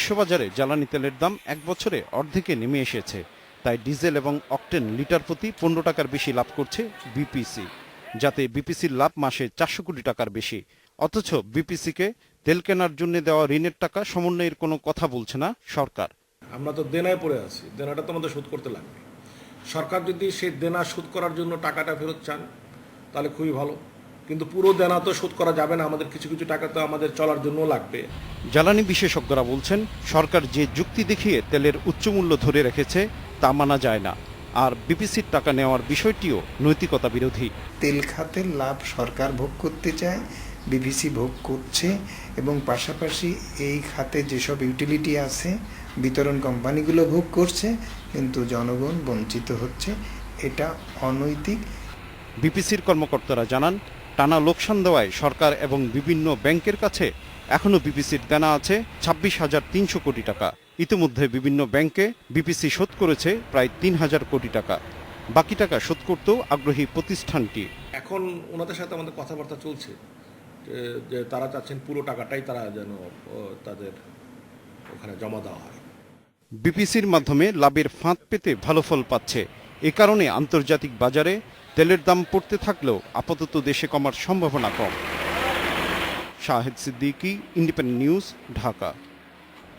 বিশ্ববাজারে জ্বালানি তেলের দাম এক বছরে অর্ধেকে নেমে এসেছে। তাই ডিজেল এবং অকটেন লিটার প্রতি 15 টাকার বেশি লাভ করছে বিপিসি, যাতে বিপিসির লাভ মাসে 400 কোটি টাকার বেশি। অথচ বিপিসিকে তেল কেনার জন্য দেওয়া ঋণের টাকা সমন্বয়ের কোনো কথা বলছে না সরকার। আমরা তো দেনায় পড়ে আছি, দেনাটা তো আমাদের শোধ করতে লাগবে। সরকার যদি সেই দেনা শোধ করার জন্য টাকাটা ফেরত চান তাহলে খুবই ভালো, কিন্তু পুরো দেনা তো শোধ করা যাবে না, আমাদের কিছু কিছু টাকা তো আমাদের চলার জন্য লাগবে। জ্বালানি বিশেষজ্ঞরা বলছেন, সরকার যে যুক্তি দেখিয়ে তেলের উচ্চমূল্য ধরে রেখেছে তা মানা যায় না, আর বিপিসির টাকা নেওয়ার বিষয়টিও নৈতিকতা বিরোধী। তেল খাতের লাভ সরকার ভোগ করতে চায়, বিপিসি ভোগ করছে, এবং পাশাপাশি এই খাতে যেসব ইউটিলিটি আছে বিতরণ কোম্পানিগুলো ভোগ করছে, কিন্তু জনগণ বঞ্চিত হচ্ছে। এটা অনৈতিক। বিপিসির কর্মকর্তারা জানান, টানা লোকসান দেওয়ায় সরকার এবং বিভিন্ন ব্যাংকের কাছে এখনও বিপিসির দেনা আছে 26,300 কোটি টাকা। ইতিমধ্যে বিভিন্ন ব্যাংকে বিপিসি শোধ করেছে প্রায় 3,000 কোটি টাকা। বাকি টাকা শোধ করতেও আগ্রহী প্রতিষ্ঠানটি। এখন ওনাদের সাথে আমাদের কথাবার্তা চলছে যে তারা চাচ্ছেন পুরো টাকাটাই তারা যেন তাদের ওখানে জমা দেওয়া হয়। বিপিসির মাধ্যমে লাভের ফাঁদ পেতে ভালো ফল পাচ্ছে। এ কারণে আন্তর্জাতিক বাজারে তেলের দাম পড়তে থাকলেও আপাতত দেশে কমার সম্ভাবনা কম। Shahed Siddiqui, independent news, Dhaka.